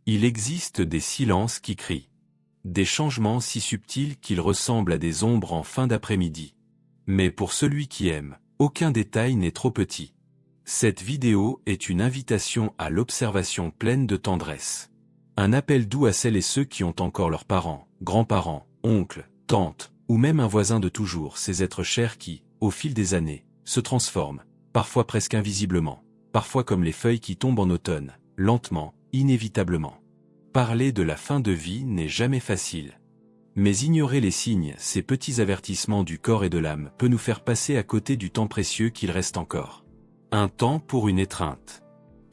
Il existe des silences qui crient. Des changements si subtils qu'ils ressemblent à des ombres en fin d'après-midi. Mais pour celui qui aime, aucun détail n'est trop petit. Cette vidéo est une invitation à l'observation pleine de tendresse. Un appel doux à celles et ceux qui ont encore leurs parents, grands-parents, oncles, tantes, ou même un voisin de toujours, ces êtres chers qui, au fil des années, se transforment, parfois presque invisiblement, parfois comme les feuilles qui tombent en automne, lentement, inévitablement. Parler de la fin de vie n'est jamais facile. Mais ignorer les signes, ces petits avertissements du corps et de l'âme, peut nous faire passer à côté du temps précieux qu'il reste encore. Un temps pour une étreinte.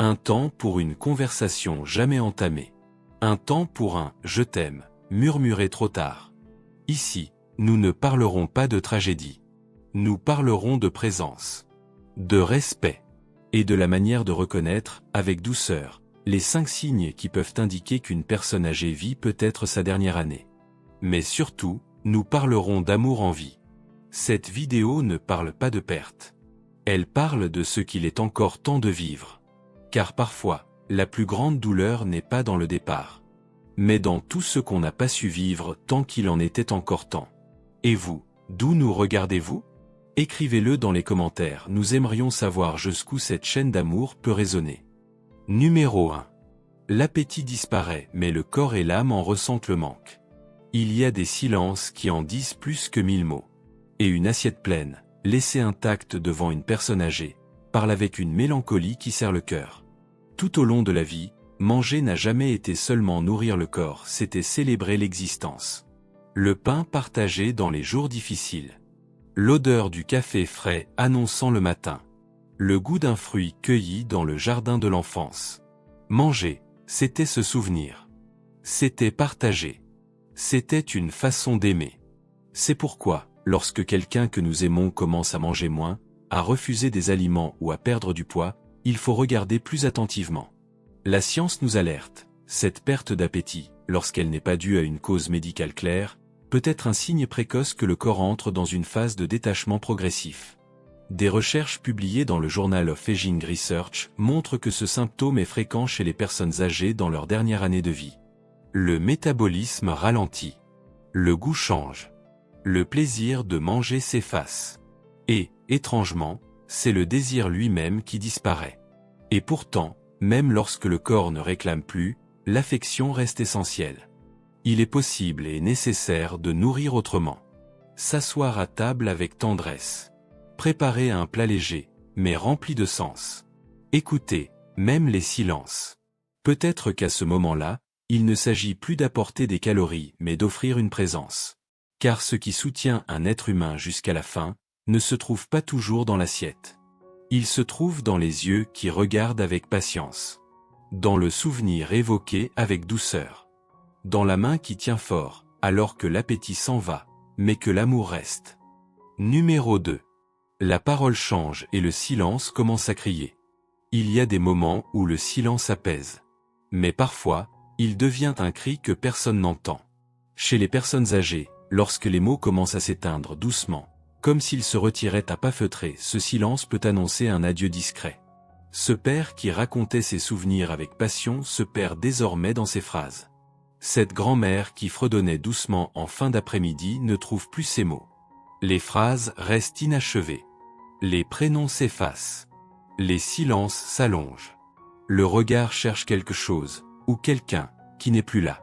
Un temps pour une conversation jamais entamée. Un temps pour un « je t'aime » murmuré trop tard. Ici, nous ne parlerons pas de tragédie. Nous parlerons de présence, de respect, et de la manière de reconnaître, avec douceur, les 5 signes qui peuvent indiquer qu'une personne âgée vit peut-être sa dernière année. Mais surtout, nous parlerons d'amour en vie. Cette vidéo ne parle pas de perte. Elle parle de ce qu'il est encore temps de vivre. Car parfois, la plus grande douleur n'est pas dans le départ, mais dans tout ce qu'on n'a pas su vivre tant qu'il en était encore temps. Et vous, d'où nous regardez-vous? Écrivez-le dans les commentaires, nous aimerions savoir jusqu'où cette chaîne d'amour peut résonner. Numéro 1. L'appétit disparaît, mais le corps et l'âme en ressentent le manque. Il y a des silences qui en disent plus que 1000 mots. Et une assiette pleine, laissée intacte devant une personne âgée, parle avec une mélancolie qui serre le cœur. Tout au long de la vie, manger n'a jamais été seulement nourrir le corps, c'était célébrer l'existence. Le pain partagé dans les jours difficiles. L'odeur du café frais annonçant le matin. Le goût d'un fruit cueilli dans le jardin de l'enfance. Manger, c'était se souvenir. C'était partager. C'était une façon d'aimer. C'est pourquoi, lorsque quelqu'un que nous aimons commence à manger moins, à refuser des aliments ou à perdre du poids, il faut regarder plus attentivement. La science nous alerte, cette perte d'appétit, lorsqu'elle n'est pas due à une cause médicale claire, peut être un signe précoce que le corps entre dans une phase de détachement progressif. Des recherches publiées dans le Journal of Aging Research montrent que ce symptôme est fréquent chez les personnes âgées dans leur dernière année de vie. Le métabolisme ralentit. Le goût change. Le plaisir de manger s'efface. Et, étrangement, c'est le désir lui-même qui disparaît. Et pourtant, même lorsque le corps ne réclame plus, l'affection reste essentielle. Il est possible et nécessaire de nourrir autrement. S'asseoir à table avec tendresse. Préparer un plat léger, mais rempli de sens. Écouter, même les silences. Peut-être qu'à ce moment-là, il ne s'agit plus d'apporter des calories, mais d'offrir une présence. Car ce qui soutient un être humain jusqu'à la fin, ne se trouve pas toujours dans l'assiette. Il se trouve dans les yeux qui regardent avec patience. Dans le souvenir évoqué avec douceur. Dans la main qui tient fort, alors que l'appétit s'en va, mais que l'amour reste. Numéro 2. La parole change et le silence commence à crier. Il y a des moments où le silence apaise. Mais parfois, il devient un cri que personne n'entend. Chez les personnes âgées, lorsque les mots commencent à s'éteindre doucement, comme s'ils se retiraient à pas feutrés, ce silence peut annoncer un adieu discret. Ce père qui racontait ses souvenirs avec passion se perd désormais dans ses phrases. Cette grand-mère qui fredonnait doucement en fin d'après-midi ne trouve plus ses mots. Les phrases restent inachevées. Les prénoms s'effacent. Les silences s'allongent. Le regard cherche quelque chose, ou quelqu'un, qui n'est plus là.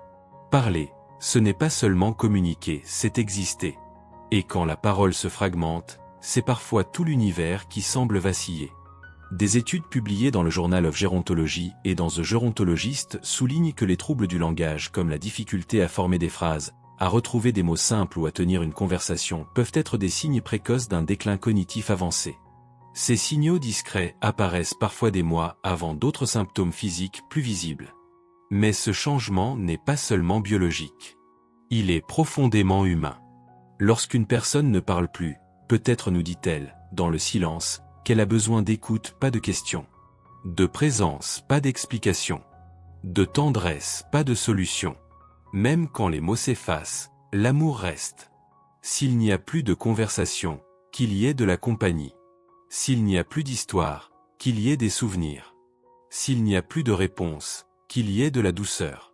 Parler, ce n'est pas seulement communiquer, c'est exister. Et quand la parole se fragmente, c'est parfois tout l'univers qui semble vaciller. Des études publiées dans le Journal of Gerontology et dans The Gerontologist soulignent que les troubles du langage comme la difficulté à former des phrases, à retrouver des mots simples ou à tenir une conversation peuvent être des signes précoces d'un déclin cognitif avancé. Ces signaux discrets apparaissent parfois des mois avant d'autres symptômes physiques plus visibles. Mais ce changement n'est pas seulement biologique. Il est profondément humain. Lorsqu'une personne ne parle plus, peut-être nous dit-elle, dans le silence, qu'elle a besoin d'écoute, pas de questions. De présence, pas d'explication. De tendresse, pas de solution. Même quand les mots s'effacent, l'amour reste. S'il n'y a plus de conversation, qu'il y ait de la compagnie. S'il n'y a plus d'histoire, qu'il y ait des souvenirs. S'il n'y a plus de réponse, qu'il y ait de la douceur.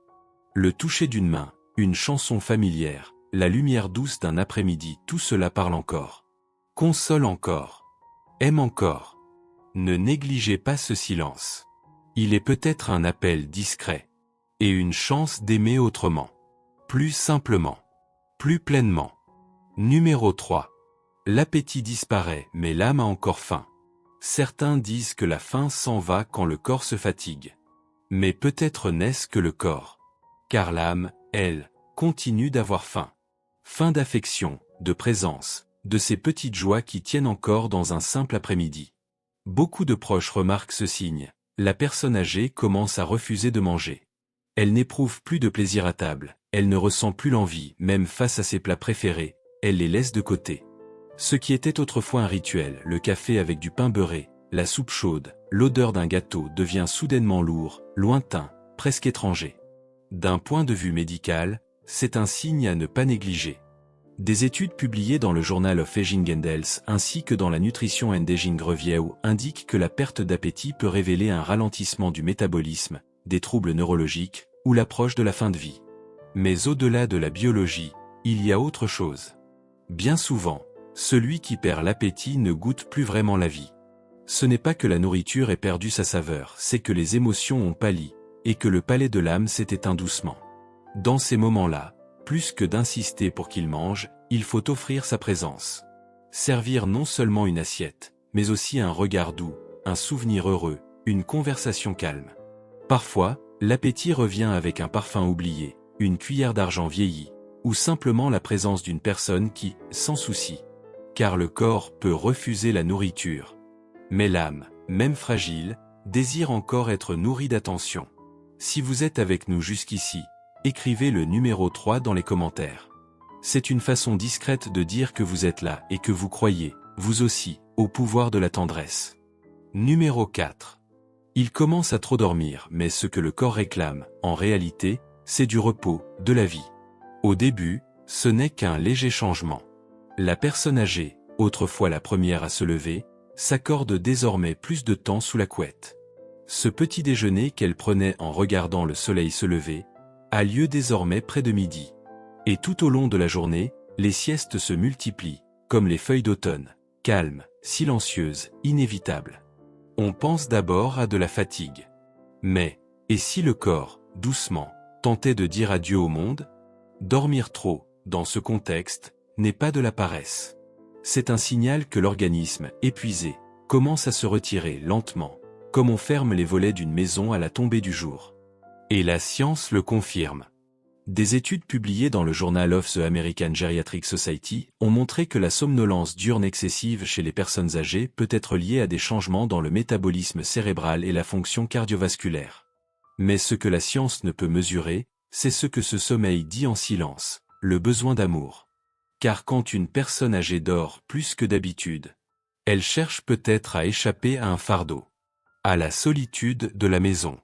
Le toucher d'une main, une chanson familière, la lumière douce d'un après-midi, tout cela parle encore. Console encore. Aime encore. Ne négligez pas ce silence. Il est peut-être un appel discret. Et une chance d'aimer autrement. Plus simplement. Plus pleinement. Numéro 3. L'appétit disparaît, mais l'âme a encore faim. Certains disent que la faim s'en va quand le corps se fatigue. Mais peut-être n'est-ce que le corps. Car l'âme, elle, continue d'avoir faim. Faim d'affection, de présence, de ces petites joies qui tiennent encore dans un simple après-midi. Beaucoup de proches remarquent ce signe. La personne âgée commence à refuser de manger. Elle n'éprouve plus de plaisir à table, elle ne ressent plus l'envie, même face à ses plats préférés, elle les laisse de côté. Ce qui était autrefois un rituel, le café avec du pain beurré, la soupe chaude, l'odeur d'un gâteau devient soudainement lourd, lointain, presque étranger. D'un point de vue médical, c'est un signe à ne pas négliger. Des études publiées dans le Journal of Aging and Health ainsi que dans la Nutrition and Aging Review indiquent que la perte d'appétit peut révéler un ralentissement du métabolisme, des troubles neurologiques, ou l'approche de la fin de vie. Mais au-delà de la biologie, il y a autre chose. Bien souvent, celui qui perd l'appétit ne goûte plus vraiment la vie. Ce n'est pas que la nourriture ait perdu sa saveur, c'est que les émotions ont pâli, et que le palais de l'âme s'est éteint doucement. Dans ces moments-là, plus que d'insister pour qu'il mange, il faut offrir sa présence. Servir non seulement une assiette, mais aussi un regard doux, un souvenir heureux, une conversation calme. Parfois, l'appétit revient avec un parfum oublié, une cuillère d'argent vieillie, ou simplement la présence d'une personne qui, sans souci, car le corps peut refuser la nourriture. Mais l'âme, même fragile, désire encore être nourrie d'attention. Si vous êtes avec nous jusqu'ici, écrivez le numéro 3 dans les commentaires. C'est une façon discrète de dire que vous êtes là et que vous croyez, vous aussi, au pouvoir de la tendresse. Numéro 4. Il commence à trop dormir, mais ce que le corps réclame, en réalité, c'est du repos, de la vie. Au début, ce n'est qu'un léger changement. La personne âgée, autrefois la première à se lever, s'accorde désormais plus de temps sous la couette. Ce petit déjeuner qu'elle prenait en regardant le soleil se lever, a lieu désormais près de midi. Et tout au long de la journée, les siestes se multiplient, comme les feuilles d'automne, calmes, silencieuses, inévitables. On pense d'abord à de la fatigue. Mais, et si le corps, doucement, tentait de dire adieu au monde? Dormir trop, dans ce contexte, n'est pas de la paresse. C'est un signal que l'organisme, épuisé, commence à se retirer lentement, comme on ferme les volets d'une maison à la tombée du jour. Et la science le confirme. Des études publiées dans le Journal of the American Geriatric Society ont montré que la somnolence diurne excessive chez les personnes âgées peut être liée à des changements dans le métabolisme cérébral et la fonction cardiovasculaire. Mais ce que la science ne peut mesurer, c'est ce que ce sommeil dit en silence, le besoin d'amour. Car quand une personne âgée dort plus que d'habitude, elle cherche peut-être à échapper à un fardeau, à la solitude de la maison,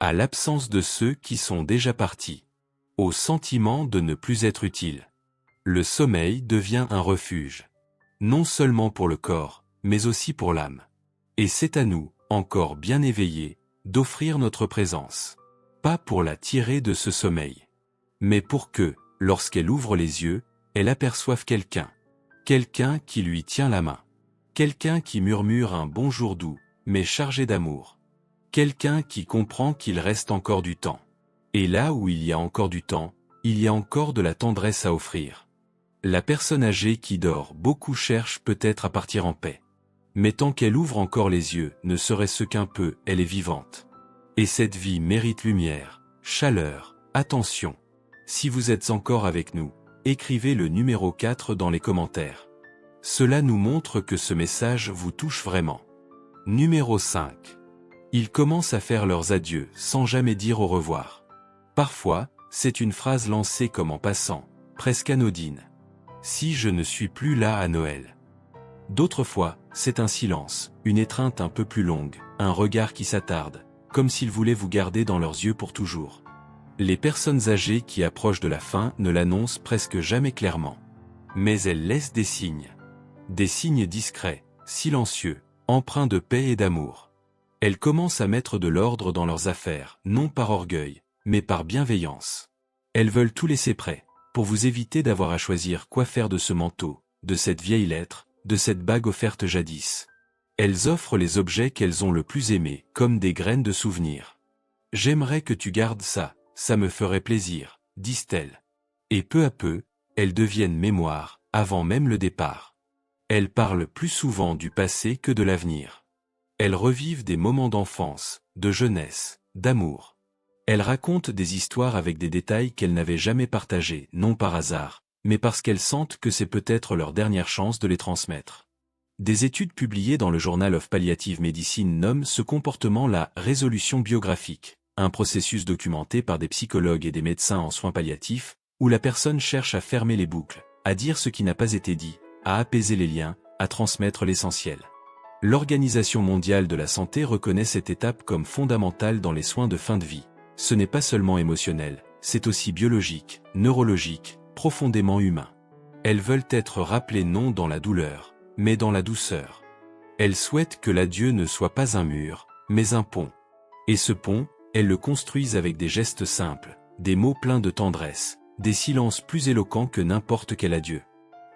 à l'absence de ceux qui sont déjà partis, au sentiment de ne plus être utile. Le sommeil devient un refuge, non seulement pour le corps, mais aussi pour l'âme. Et c'est à nous, encore bien éveillés, d'offrir notre présence. Pas pour la tirer de ce sommeil, mais pour que, lorsqu'elle ouvre les yeux, elle aperçoive quelqu'un. Quelqu'un qui lui tient la main. Quelqu'un qui murmure un bonjour doux, mais chargé d'amour. Quelqu'un qui comprend qu'il reste encore du temps. Et là où il y a encore du temps, il y a encore de la tendresse à offrir. La personne âgée qui dort beaucoup cherche peut-être à partir en paix. Mais tant qu'elle ouvre encore les yeux, ne serait-ce qu'un peu, elle est vivante. Et cette vie mérite lumière, chaleur, attention. Si vous êtes encore avec nous, écrivez le numéro 4 dans les commentaires. Cela nous montre que ce message vous touche vraiment. Numéro 5. Ils commencent à faire leurs adieux sans jamais dire au revoir. Parfois, c'est une phrase lancée comme en passant, presque anodine. Si je ne suis plus là à Noël. D'autres fois, c'est un silence, une étreinte un peu plus longue, un regard qui s'attarde, comme s'ils voulaient vous garder dans leurs yeux pour toujours. Les personnes âgées qui approchent de la fin ne l'annoncent presque jamais clairement. Mais elles laissent des signes. Des signes discrets, silencieux, empreints de paix et d'amour. Elles commencent à mettre de l'ordre dans leurs affaires, non par orgueil, mais par bienveillance. Elles veulent tout laisser prêt, pour vous éviter d'avoir à choisir quoi faire de ce manteau, de cette vieille lettre, de cette bague offerte jadis. Elles offrent les objets qu'elles ont le plus aimés, comme des graines de souvenirs. « J'aimerais que tu gardes ça, ça me ferait plaisir », disent-elles. Et peu à peu, elles deviennent mémoire, avant même le départ. Elles parlent plus souvent du passé que de l'avenir. Elles revivent des moments d'enfance, de jeunesse, d'amour. Elles racontent des histoires avec des détails qu'elles n'avaient jamais partagés, non par hasard, mais parce qu'elles sentent que c'est peut-être leur dernière chance de les transmettre. Des études publiées dans le Journal of Palliative Medicine nomment ce comportement la résolution biographique, un processus documenté par des psychologues et des médecins en soins palliatifs, où la personne cherche à fermer les boucles, à dire ce qui n'a pas été dit, à apaiser les liens, à transmettre l'essentiel. L'Organisation mondiale de la santé reconnaît cette étape comme fondamentale dans les soins de fin de vie. Ce n'est pas seulement émotionnel, c'est aussi biologique, neurologique, profondément humain. Elles veulent être rappelées non dans la douleur, mais dans la douceur. Elles souhaitent que l'adieu ne soit pas un mur, mais un pont. Et ce pont, elles le construisent avec des gestes simples, des mots pleins de tendresse, des silences plus éloquents que n'importe quel adieu.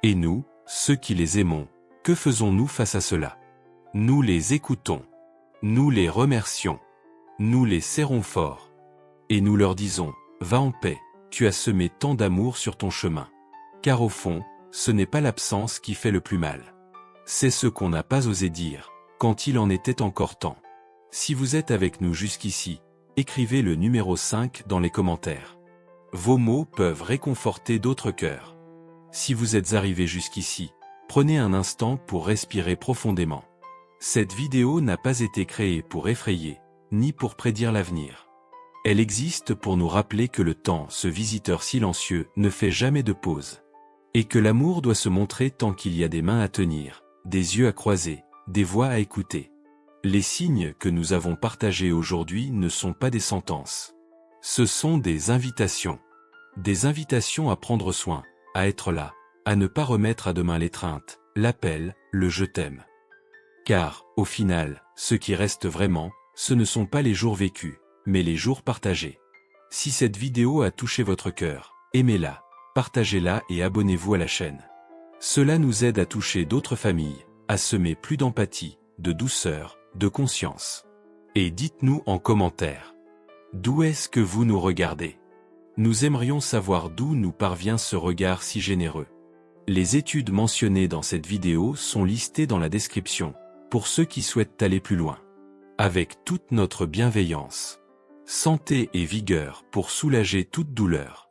Et nous, ceux qui les aimons, que faisons-nous face à cela? Nous les écoutons. Nous les remercions. Nous les serrons fort. Et nous leur disons, va en paix, tu as semé tant d'amour sur ton chemin. Car au fond, ce n'est pas l'absence qui fait le plus mal. C'est ce qu'on n'a pas osé dire, quand il en était encore temps. Si vous êtes avec nous jusqu'ici, écrivez le numéro 5 dans les commentaires. Vos mots peuvent réconforter d'autres cœurs. Si vous êtes arrivé jusqu'ici, prenez un instant pour respirer profondément. Cette vidéo n'a pas été créée pour effrayer, ni pour prédire l'avenir. Elle existe pour nous rappeler que le temps, ce visiteur silencieux, ne fait jamais de pause. Et que l'amour doit se montrer tant qu'il y a des mains à tenir, des yeux à croiser, des voix à écouter. Les signes que nous avons partagés aujourd'hui ne sont pas des sentences. Ce sont des invitations. Des invitations à prendre soin, à être là, à ne pas remettre à demain l'étreinte, l'appel, le je t'aime. Car, au final, ce qui reste vraiment, ce ne sont pas les jours vécus, mais les jours partagés. Si cette vidéo a touché votre cœur, aimez-la, partagez-la et abonnez-vous à la chaîne. Cela nous aide à toucher d'autres familles, à semer plus d'empathie, de douceur, de conscience. Et dites-nous en commentaire. D'où est-ce que vous nous regardez? Nous aimerions savoir d'où nous parvient ce regard si généreux. Les études mentionnées dans cette vidéo sont listées dans la description, pour ceux qui souhaitent aller plus loin. Avec toute notre bienveillance. Santé et vigueur pour soulager toute douleur.